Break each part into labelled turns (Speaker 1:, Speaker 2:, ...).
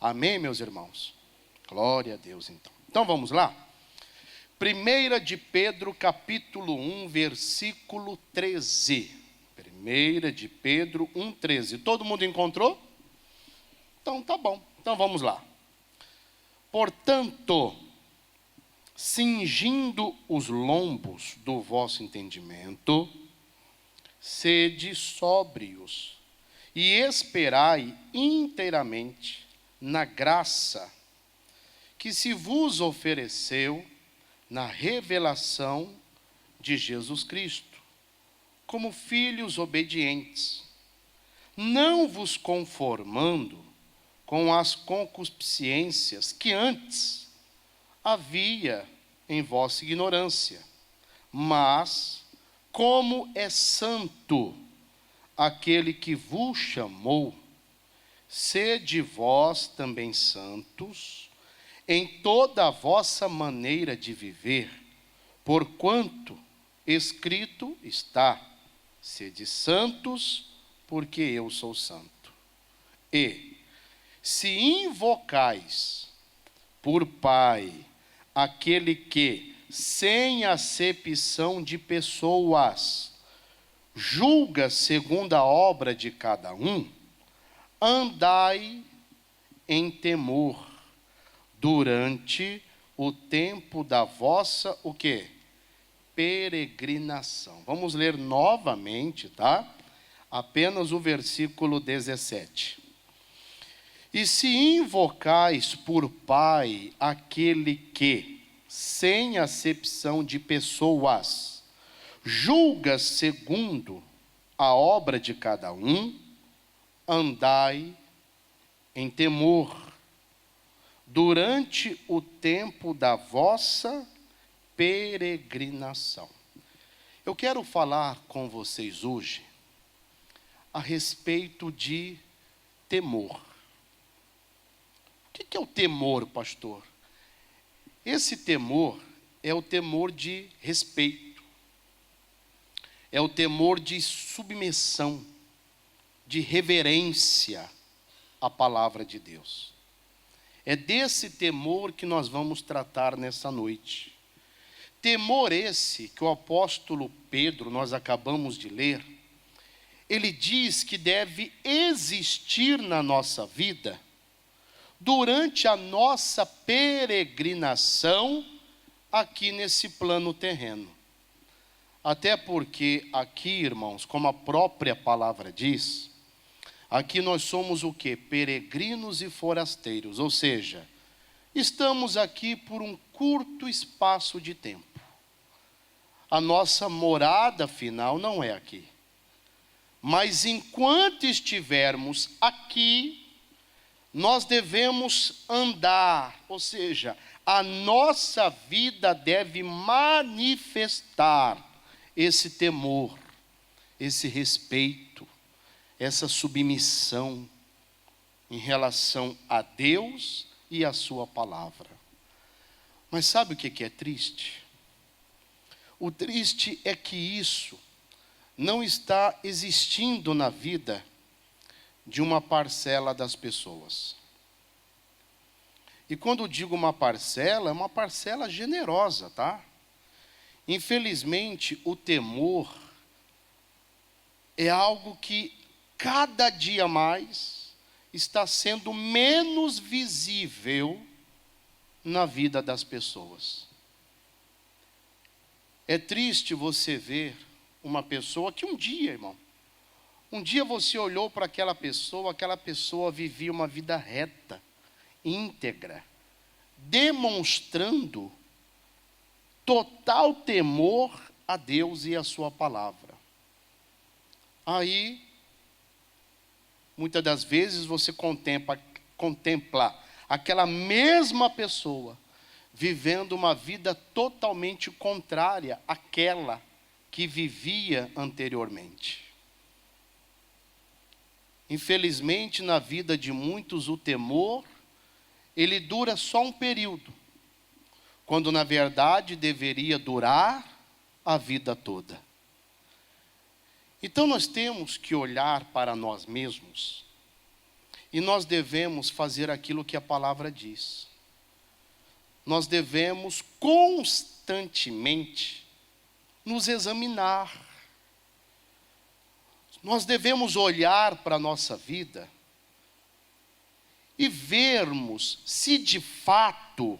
Speaker 1: Amém, meus irmãos? Glória a Deus, então. Então vamos lá. 1 de Pedro, capítulo 1, versículo 13. 1 de Pedro 1, 13. Todo mundo encontrou? Então tá bom. Então vamos lá. Portanto, cingindo os lombos do vosso entendimento, sede sóbrios e esperai inteiramente na graça que se vos ofereceu na revelação de Jesus Cristo, como filhos obedientes, não vos conformando com as concupiscências que antes havia em vossa ignorância, mas, como é santo aquele que vos chamou, sede vós também santos em toda a vossa maneira de viver, porquanto escrito está: sede santos, porque eu sou santo. E, se invocais por Pai aquele que, sem acepção de pessoas, julga segundo a obra de cada um, andai em temor durante o tempo da vossa, o quê? Peregrinação. Vamos ler novamente, tá? Apenas o versículo 17. E se invocais por Pai aquele que, sem acepção de pessoas, julga segundo a obra de cada um, andai em temor durante o tempo da vossa peregrinação. Eu quero falar com vocês hoje a respeito de temor. O que é o temor, pastor? Esse temor é o temor de respeito, é o temor de submissão, de reverência à palavra de Deus. É desse temor que nós vamos tratar nessa noite. Temor esse que o apóstolo Pedro, nós acabamos de ler, ele diz que deve existir na nossa vida durante a nossa peregrinação aqui nesse plano terreno. Até porque aqui, irmãos, como a própria palavra diz, aqui nós somos o quê? Peregrinos e forasteiros, ou seja, estamos aqui por um curto espaço de tempo. A nossa morada final não é aqui. Mas enquanto estivermos aqui, nós devemos andar, ou seja, a nossa vida deve manifestar esse temor, esse respeito, essa submissão em relação a Deus e a sua palavra. Mas sabe o que é triste? O triste é que isso não está existindo na vida de uma parcela das pessoas. E quando digo uma parcela, é uma parcela generosa, tá? Infelizmente, o temor é algo que cada dia mais está sendo menos visível na vida das pessoas. É triste você ver uma pessoa que um dia, irmão, um dia você olhou para aquela pessoa vivia uma vida reta, íntegra, demonstrando total temor a Deus e a sua palavra. Aí, muitas das vezes você contempla aquela mesma pessoa vivendo uma vida totalmente contrária àquela que vivia anteriormente. Infelizmente, na vida de muitos, o temor, ele dura só um período, quando na verdade deveria durar a vida toda. Então nós temos que olhar para nós mesmos E nós devemos fazer aquilo que a palavra diz. Nós devemos constantemente nos examinar. Nós devemos olhar para a nossa vida e vermos se de fato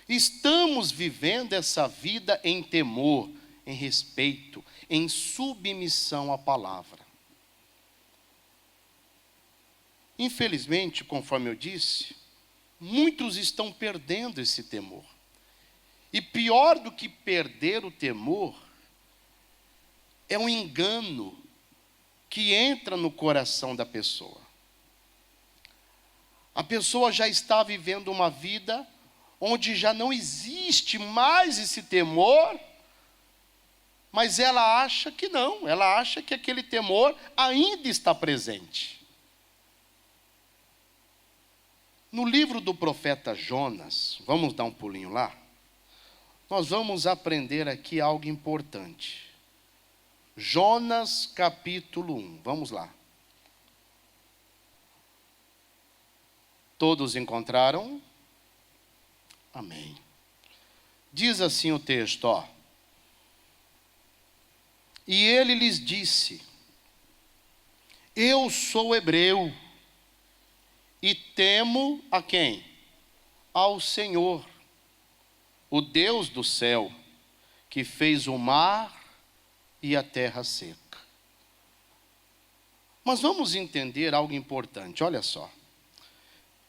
Speaker 1: estamos vivendo essa vida em temor, em respeito, em submissão à palavra. Infelizmente, conforme eu disse, muitos estão perdendo esse temor. E pior do que perder o temor, é um engano que entra no coração da pessoa. A pessoa já está vivendo uma vida onde já não existe mais esse temor, mas ela acha que não, ela acha que aquele temor ainda está presente. No livro do profeta Jonas, vamos dar um pulinho lá, nós vamos aprender aqui algo importante. Jonas capítulo 1, vamos lá. Todos encontraram? Amém. Diz assim o texto, ó. E ele lhes disse: eu sou hebreu, e temo a quem? Ao Senhor, o Deus do céu, que fez o mar e a terra seca. Mas vamos entender algo importante, olha só.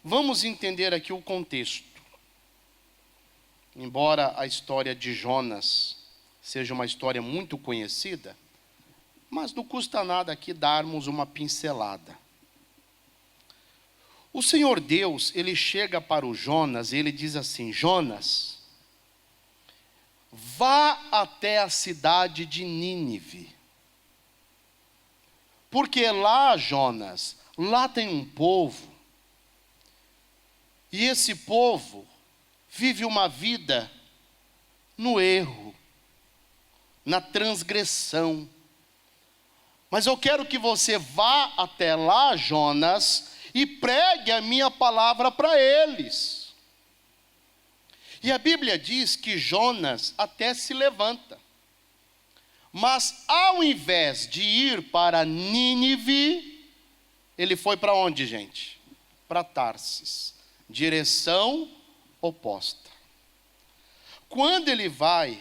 Speaker 1: Vamos entender aqui o contexto. Embora a história de Jonas seja uma história muito conhecida, mas não custa nada aqui darmos uma pincelada. O Senhor Deus, ele chega para o Jonas e ele diz assim: Jonas, vá até a cidade de Nínive. Porque lá, Jonas, lá tem um povo, e esse povo vive uma vida no erro, na transgressão. Mas eu quero que você vá até lá, Jonas, e pregue a minha palavra para eles. E a Bíblia diz que Jonas até se levanta. Mas ao invés de ir para Nínive, ele foi para onde, gente? Para Tarsis, direção oposta. Quando ele vai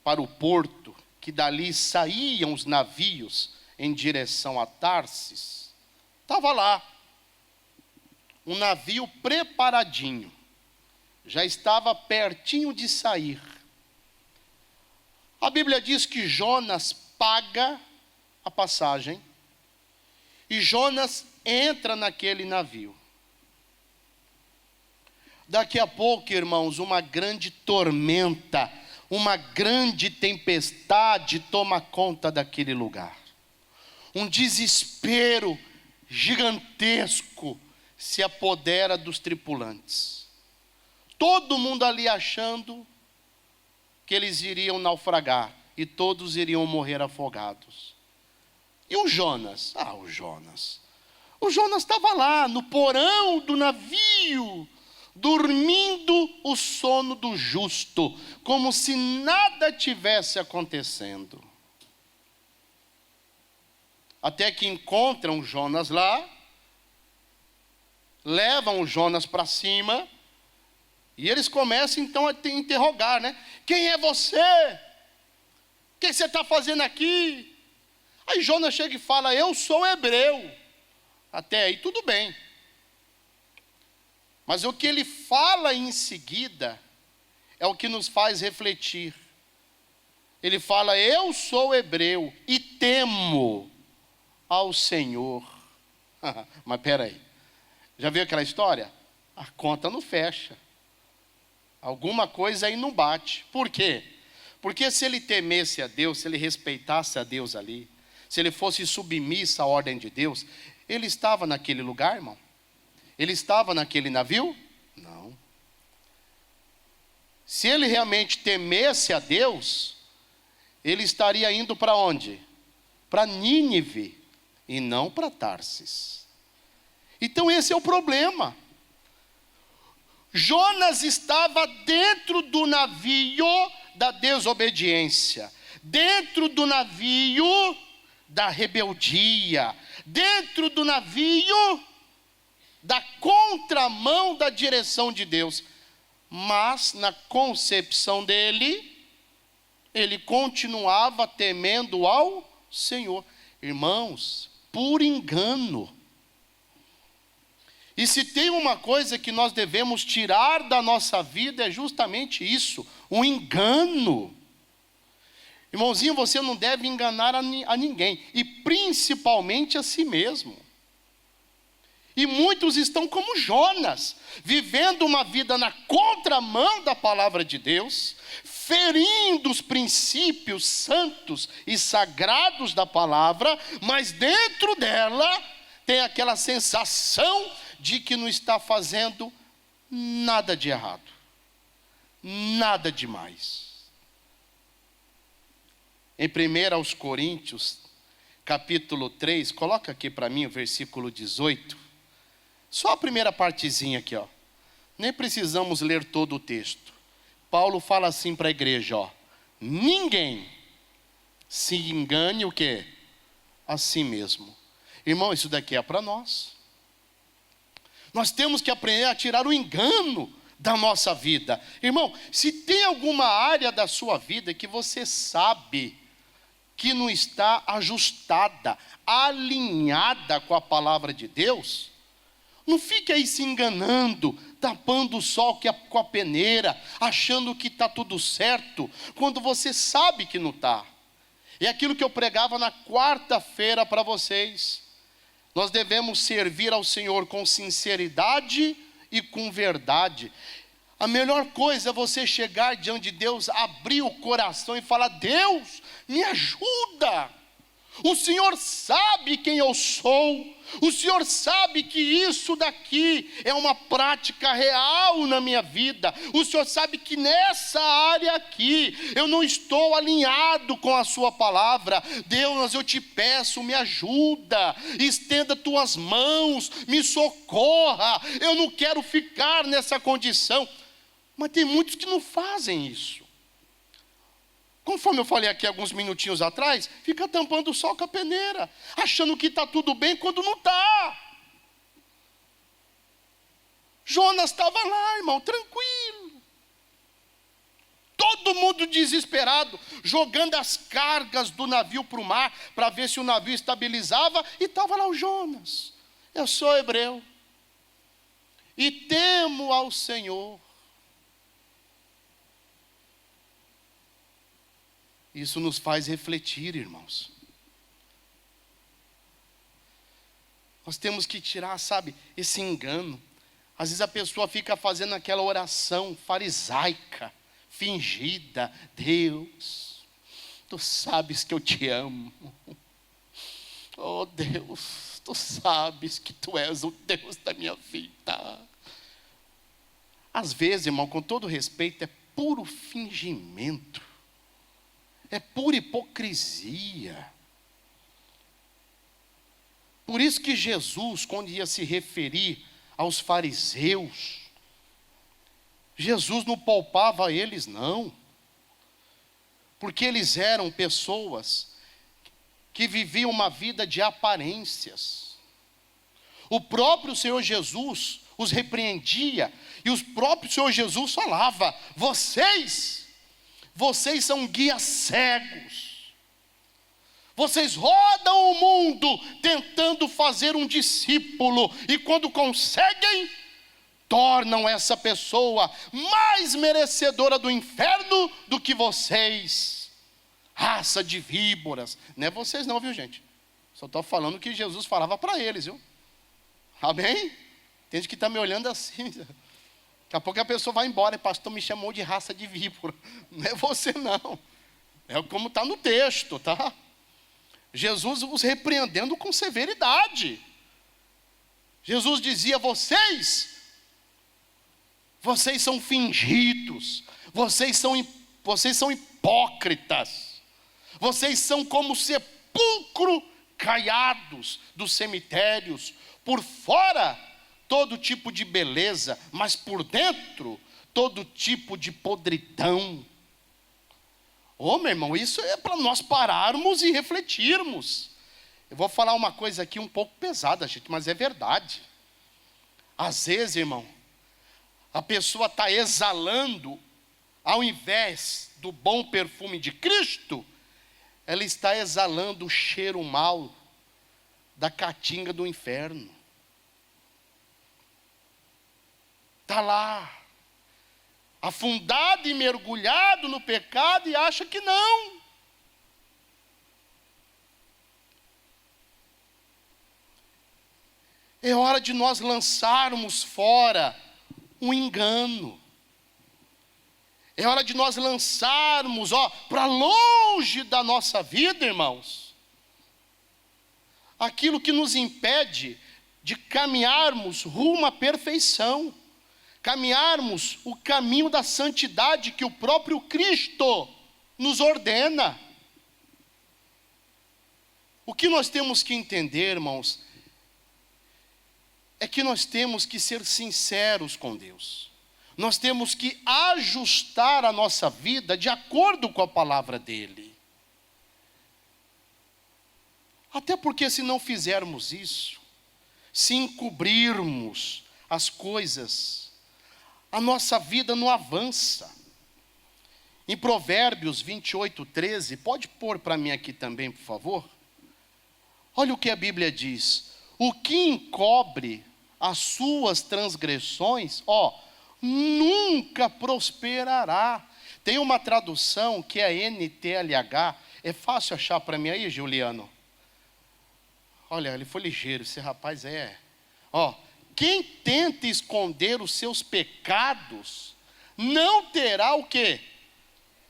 Speaker 1: para o porto, que dali saíam os navios em direção a Tarsis, estava lá um navio preparadinho, já estava pertinho de sair. A Bíblia diz que Jonas paga a passagem e Jonas entra naquele navio. Daqui a pouco, irmãos, uma grande tormenta, uma grande tempestade toma conta daquele lugar. Um desespero gigantesco se apodera dos tripulantes. Todo mundo ali achando que eles iriam naufragar e todos iriam morrer afogados. E o Jonas? O Jonas estava lá no porão do navio, dormindo o sono do justo, como se nada tivesse acontecendo. Até que encontram Jonas lá, levam o Jonas para cima, e eles começam então a te interrogar, né? Quem é você? O que você está fazendo aqui? Aí Jonas chega e fala: eu sou hebreu. Até aí tudo bem. Mas o que ele fala em seguida é o que nos faz refletir. Ele fala: eu sou hebreu e temo ao Senhor. Mas espera aí, já viu aquela história? A conta não fecha. Alguma coisa aí não bate. Por quê? Porque se ele temesse a Deus, se ele respeitasse a Deus ali, se ele fosse submisso à ordem de Deus, ele estava naquele lugar, irmão? Ele estava naquele navio? Não. Se ele realmente temesse a Deus, ele estaria indo para onde? Para Nínive e não para Tarsis. Então esse é o problema. Jonas estava dentro do navio da desobediência, dentro do navio da rebeldia, dentro do navio da contramão da direção de Deus. Mas na concepção dele, ele continuava temendo ao Senhor. Irmãos, por engano. E se tem uma coisa que nós devemos tirar da nossa vida, é justamente isso, o engano. Irmãozinho, você não deve enganar a ninguém, e principalmente a si mesmo. E muitos estão como Jonas, vivendo uma vida na contramão da palavra de Deus, ferindo os princípios santos e sagrados da palavra, mas dentro dela tem aquela sensação de que não está fazendo nada de errado, nada demais. Em 1 Coríntios, capítulo 3, coloca aqui para mim o versículo 18, só a primeira partezinha aqui, ó. Nem precisamos ler todo o texto. Paulo fala assim para a igreja, ó: ninguém se engane o quê? A si mesmo. Irmão, isso daqui é para nós. Nós temos que aprender a tirar o engano da nossa vida. Irmão, se tem alguma área da sua vida que você sabe que não está ajustada, alinhada com a palavra de Deus, não fique aí se enganando, tapando o sol com a peneira, achando que está tudo certo, quando você sabe que não está. É aquilo que eu pregava na quarta-feira para vocês. Nós devemos servir ao Senhor com sinceridade e com verdade. A melhor coisa é você chegar diante de Deus, abrir o coração e falar: Deus, me ajuda. O Senhor sabe quem eu sou. O Senhor sabe que isso daqui é uma prática real na minha vida. O Senhor sabe que nessa área aqui eu não estou alinhado com a sua palavra. Deus, eu te peço, me ajuda. Estenda tuas mãos, me socorra. Eu não quero ficar nessa condição. Mas tem muitos que não fazem isso. Conforme eu falei aqui alguns minutinhos atrás, fica tampando o sol com a peneira, achando que está tudo bem quando não está. Jonas estava lá, irmão, tranquilo. Todo mundo desesperado, jogando as cargas do navio para o mar, para ver se o navio estabilizava, e estava lá o Jonas. Eu sou hebreu, e temo ao Senhor. Isso nos faz refletir, irmãos. Nós temos que tirar, sabe, esse engano. Às vezes a pessoa fica fazendo aquela oração farisaica, fingida. Deus, tu sabes que eu te amo. Oh Deus, tu sabes que tu és o Deus da minha vida. Às vezes, irmão, com todo respeito, é puro fingimento. É pura hipocrisia. Por isso que Jesus, quando ia se referir aos fariseus, Jesus não poupava eles, não. Porque eles eram pessoas que viviam uma vida de aparências. O próprio Senhor Jesus os repreendia, e o próprio Senhor Jesus falava: vocês são guias cegos. Vocês rodam o mundo tentando fazer um discípulo, e quando conseguem, tornam essa pessoa mais merecedora do inferno do que vocês. Raça de víboras. Não é vocês não, viu, gente? Só estou falando o que Jesus falava para eles, viu? Amém? Tem gente que está me olhando assim. Daqui a pouco a pessoa vai embora, e pastor me chamou de raça de víbora. Não é você não. É como está no texto, tá? Jesus os repreendendo com severidade. Jesus dizia: vocês são fingidos, vocês são hipócritas, vocês são como sepulcro caiados dos cemitérios, por fora todo tipo de beleza, mas por dentro todo tipo de podridão. Ô, meu irmão, isso é para nós pararmos e refletirmos. Eu vou falar uma coisa aqui um pouco pesada, gente, mas é verdade. Às vezes, irmão, a pessoa está exalando, ao invés do bom perfume de Cristo, ela está exalando o cheiro mau da caatinga do inferno. Está lá, afundado e mergulhado no pecado e acha que não. É hora de nós lançarmos fora o engano. É hora de nós lançarmos, para longe da nossa vida, irmãos, aquilo que nos impede de caminharmos rumo à perfeição, caminharmos o caminho da santidade que o próprio Cristo nos ordena. O que nós temos que entender, irmãos, é que nós temos que ser sinceros com Deus. Nós temos que ajustar a nossa vida de acordo com a palavra dEle. Até porque se não fizermos isso, se encobrirmos as coisas, a nossa vida não avança. Em Provérbios 28:13, pode pôr para mim aqui também, por favor? Olha o que a Bíblia diz: o que encobre as suas transgressões, nunca prosperará. Tem uma tradução que é NTLH, é fácil achar para mim aí, Juliano? Olha, ele foi ligeiro, esse rapaz é. Quem tenta esconder os seus pecados, não terá o quê?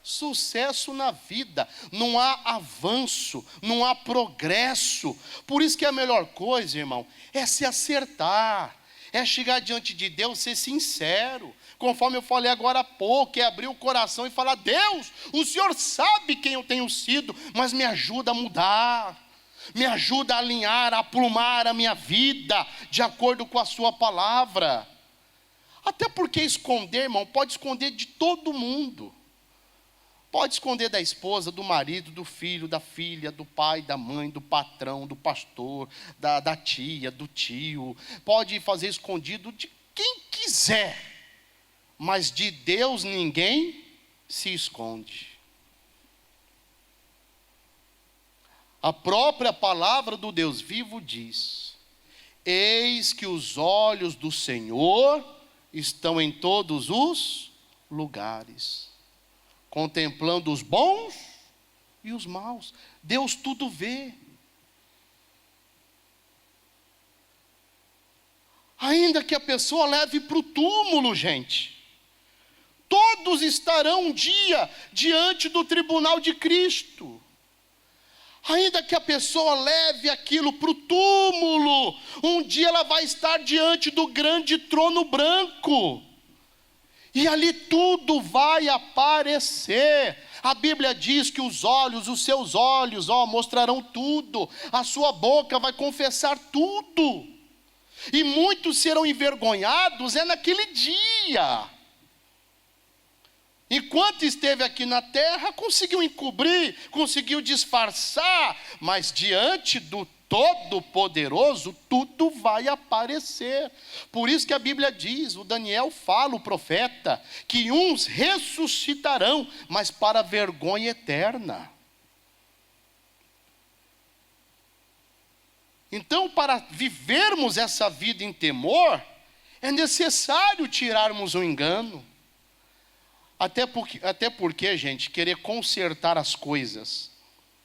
Speaker 1: Sucesso na vida. Não há avanço, não há progresso. Por isso que a melhor coisa, irmão, é se acertar, é chegar diante de Deus, ser sincero, conforme eu falei agora há pouco, é abrir o coração e falar: Deus, o Senhor sabe quem eu tenho sido, mas me ajuda a mudar, me ajuda a alinhar, a aprumar a minha vida, de acordo com a sua palavra. Até porque esconder, irmão, pode esconder de todo mundo. Pode esconder da esposa, do marido, do filho, da filha, do pai, da mãe, do patrão, do pastor, da tia, do tio. Pode fazer escondido de quem quiser. Mas de Deus ninguém se esconde. A própria palavra do Deus vivo diz: eis que os olhos do Senhor estão em todos os lugares, contemplando os bons e os maus. Deus tudo vê. Ainda que a pessoa leve para o túmulo, gente, todos estarão um dia diante do tribunal de Cristo. Ainda que a pessoa leve aquilo para o túmulo, um dia ela vai estar diante do grande trono branco. E ali tudo vai aparecer. A Bíblia diz que os seus olhos, mostrarão tudo. A sua boca vai confessar tudo. E muitos serão envergonhados naquele dia. Enquanto esteve aqui na terra, conseguiu encobrir, conseguiu disfarçar, mas diante do Todo-Poderoso, tudo vai aparecer. Por isso que a Bíblia diz, o Daniel fala, o profeta, que uns ressuscitarão, mas para a vergonha eterna. Então, para vivermos essa vida em temor, é necessário tirarmos o engano. Até porque, gente, querer consertar as coisas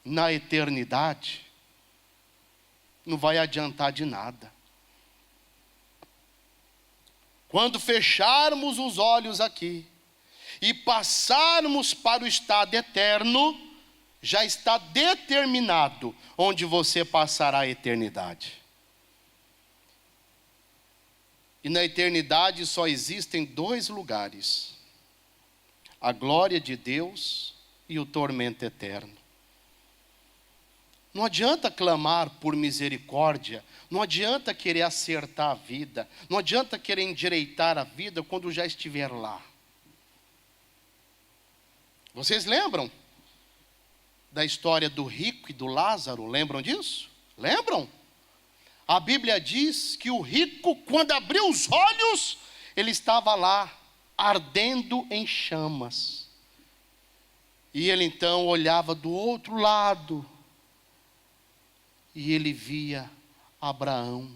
Speaker 1: na eternidade não vai adiantar de nada. Quando fecharmos os olhos aqui e passarmos para o estado eterno, já está determinado onde você passará a eternidade. E na eternidade só existem 2 lugares: a glória de Deus e o tormento eterno. Não adianta clamar por misericórdia, não adianta querer acertar a vida, não adianta querer endireitar a vida quando já estiver lá. Vocês lembram da história do rico e do Lázaro? Lembram disso? Lembram? A Bíblia diz que o rico, quando abriu os olhos, ele estava lá, ardendo em chamas. E ele então olhava do outro lado, e ele via Abraão.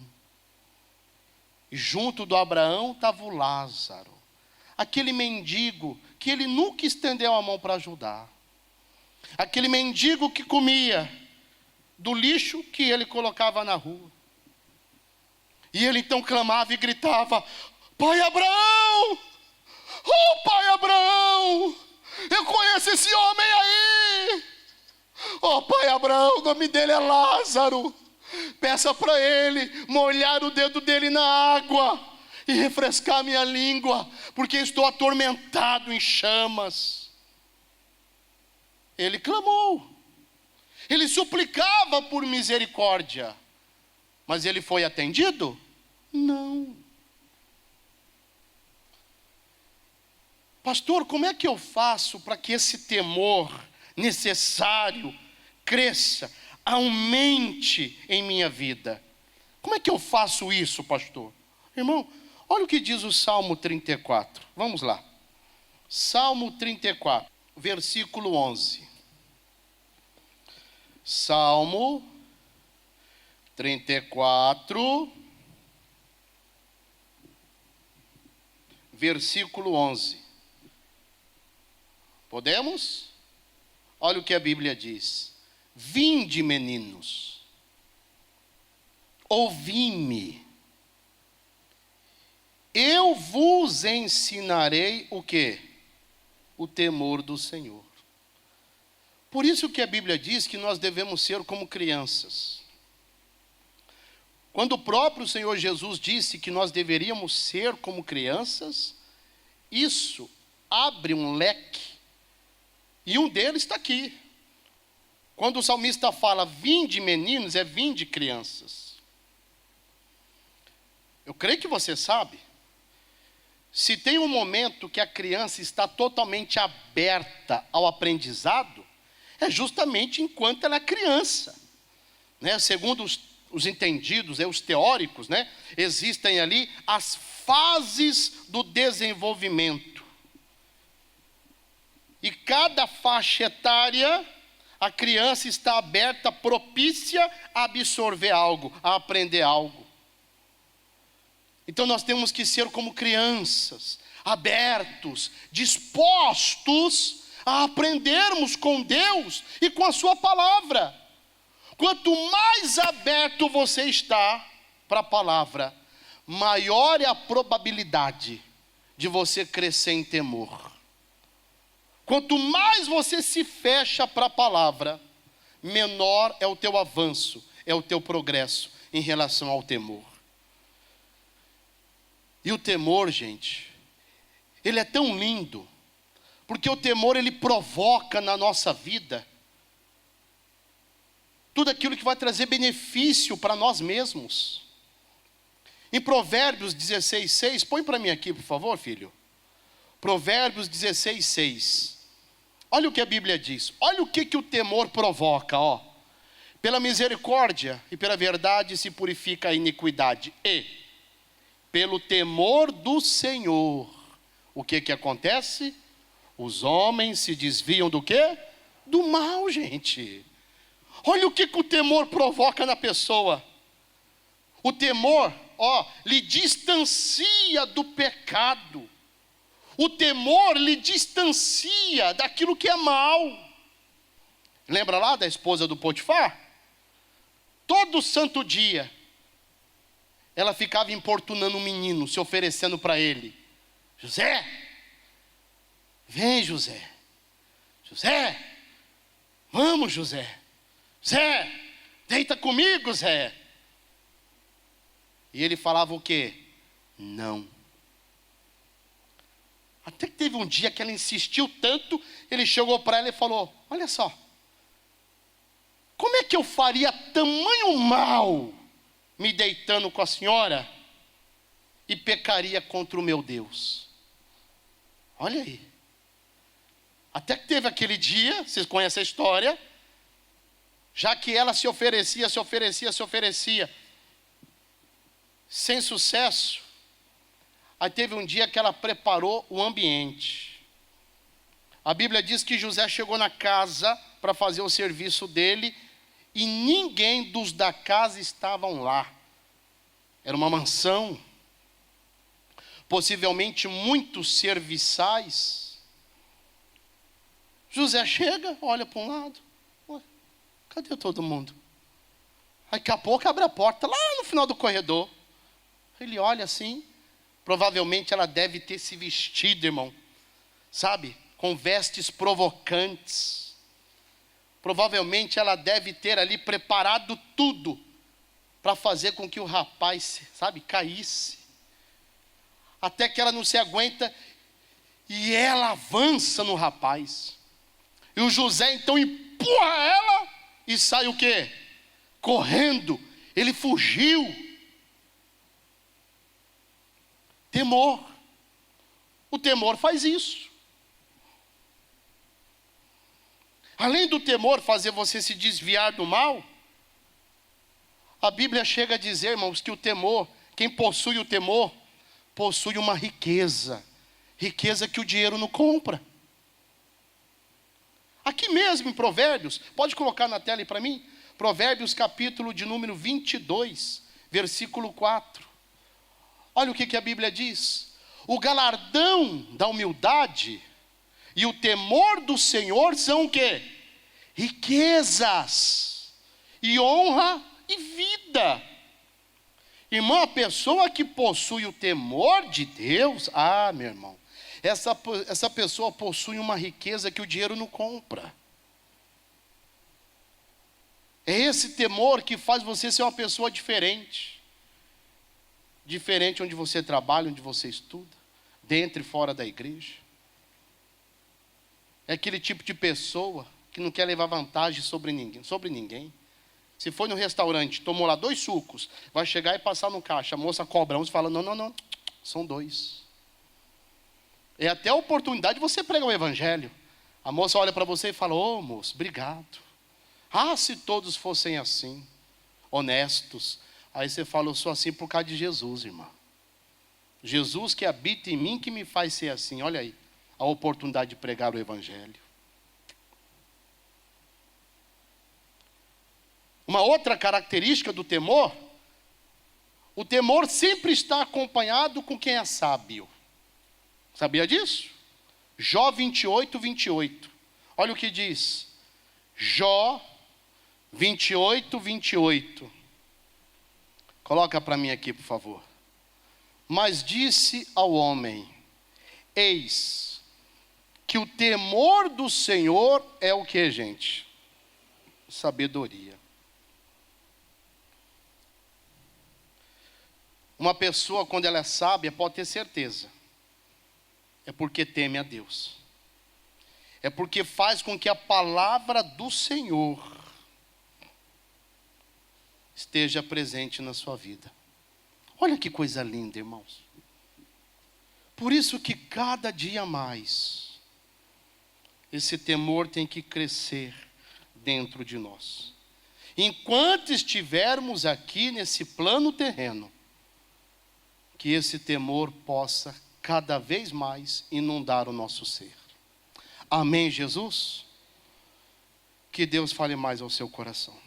Speaker 1: E junto do Abraão estava o Lázaro, aquele mendigo que ele nunca estendeu a mão para ajudar. Aquele mendigo que comia do lixo que ele colocava na rua. E ele então clamava e gritava: Pai Abraão! Oh, Pai Abraão! Eu conheço esse homem aí! Oh, Pai Abraão, o nome dele é Lázaro. Peça para ele molhar o dedo dele na água e refrescar minha língua, porque estou atormentado em chamas. Ele clamou, ele suplicava por misericórdia, mas ele foi atendido? Não. Pastor, como é que eu faço para que esse temor necessário cresça, aumente em minha vida? Como é que eu faço isso, pastor? Irmão, olha o que diz o Salmo 34. Vamos lá. Salmo 34, versículo 11. Salmo 34, versículo 11. Podemos? Olha o que a Bíblia diz: Vinde, meninos, ouvi-me, eu vos ensinarei o quê? O temor do Senhor. Por isso que a Bíblia diz que nós devemos ser como crianças. Quando o próprio Senhor Jesus disse que nós deveríamos ser como crianças, isso abre um leque. E um deles está aqui. Quando o salmista fala, vinde meninos, é vinde crianças. Eu creio que você sabe. Se tem um momento que a criança está totalmente aberta ao aprendizado, é justamente enquanto ela é criança. Né? Segundo os entendidos, os teóricos, né? Existem ali as fases do desenvolvimento. E cada faixa etária, a criança está aberta, propícia a absorver algo, a aprender algo. Então nós temos que ser como crianças, abertos, dispostos a aprendermos com Deus e com a sua palavra. Quanto mais aberto você está para a palavra, maior é a probabilidade de você crescer em temor. Quanto mais você se fecha para a palavra, menor é o teu avanço, é o teu progresso em relação ao temor. E o temor, gente, ele é tão lindo, porque o temor ele provoca na nossa vida tudo aquilo que vai trazer benefício para nós mesmos. Em Provérbios 16:6, põe para mim aqui, por favor, filho. Provérbios 16:6. Olha o que a Bíblia diz. Olha o que o temor provoca, ó. Pela misericórdia e pela verdade se purifica a iniquidade. E pelo temor do Senhor, o que acontece? Os homens se desviam do quê? Do mal, gente. Olha o que o temor provoca na pessoa. O temor, ó, lhe distancia do pecado. O temor lhe distancia daquilo que é mal. Lembra lá da esposa do Potifar? Todo santo dia, ela ficava importunando o menino, se oferecendo para ele. José, vem José. José, vamos José. Zé, deita comigo Zé. E ele falava o quê? Não. Até que teve um dia que ela insistiu tanto, ele chegou para ela e falou, olha só, como é que eu faria tamanho mal me deitando com a senhora e pecaria contra o meu Deus? Olha aí. Até que teve aquele dia, vocês conhecem a história, já que ela se oferecia, sem sucesso. Aí teve um dia que ela preparou o ambiente. A Bíblia diz que José chegou na casa para fazer o serviço dele e ninguém dos da casa estavam lá. Era uma mansão, possivelmente muitos serviçais. José chega, olha para um lado, ué, cadê todo mundo? Aí daqui a pouco abre a porta, lá no final do corredor. Ele olha assim, provavelmente ela deve ter se vestido, irmão, sabe, com vestes provocantes. Provavelmente ela deve ter ali preparado tudo para fazer com que o rapaz, sabe, caísse. Até que ela não se aguenta e ela avança no rapaz. E o José então empurra ela e sai o quê? Correndo. Ele fugiu. Temor. O temor faz isso. Além do temor fazer você se desviar do mal, a Bíblia chega a dizer, irmãos, que o temor, quem possui o temor, possui uma riqueza. Riqueza que o dinheiro não compra. Aqui mesmo em Provérbios, pode colocar na tela aí para mim? Provérbios capítulo de número 22, versículo 4. Olha o que a Bíblia diz. O galardão da humildade e o temor do Senhor são o quê? Riquezas e honra e vida. Irmão, a pessoa que possui o temor de Deus, meu irmão, essa pessoa possui uma riqueza que o dinheiro não compra. É esse temor que faz você ser uma pessoa diferente. Diferente onde você trabalha, onde você estuda, dentro e fora da igreja. É aquele tipo de pessoa que não quer levar vantagem sobre ninguém. Se foi no restaurante, tomou lá 2 sucos, vai chegar e passar no caixa, a moça cobra uns e fala, não, são 2. É até a oportunidade de você pregar o evangelho. A moça olha para você e fala, moço, obrigado. Se todos fossem assim, honestos. Aí você fala, eu sou assim por causa de Jesus, irmão. Jesus que habita em mim, que me faz ser assim. Olha aí, a oportunidade de pregar o evangelho. Uma outra característica do temor, o temor sempre está acompanhado com quem é sábio. Sabia disso? Jó 28, 28. Olha o que diz. Jó 28, 28. Coloca para mim aqui, por favor. Mas disse ao homem, eis que o temor do Senhor é o que, gente? Sabedoria. Uma pessoa, quando ela é sábia, pode ter certeza. É porque teme a Deus. É porque faz com que a palavra do Senhor esteja presente na sua vida. Olha que coisa linda, irmãos. Por isso que cada dia mais, esse temor tem que crescer dentro de nós. Enquanto estivermos aqui nesse plano terreno, que esse temor possa cada vez mais inundar o nosso ser. Amém, Jesus? Que Deus fale mais ao seu coração.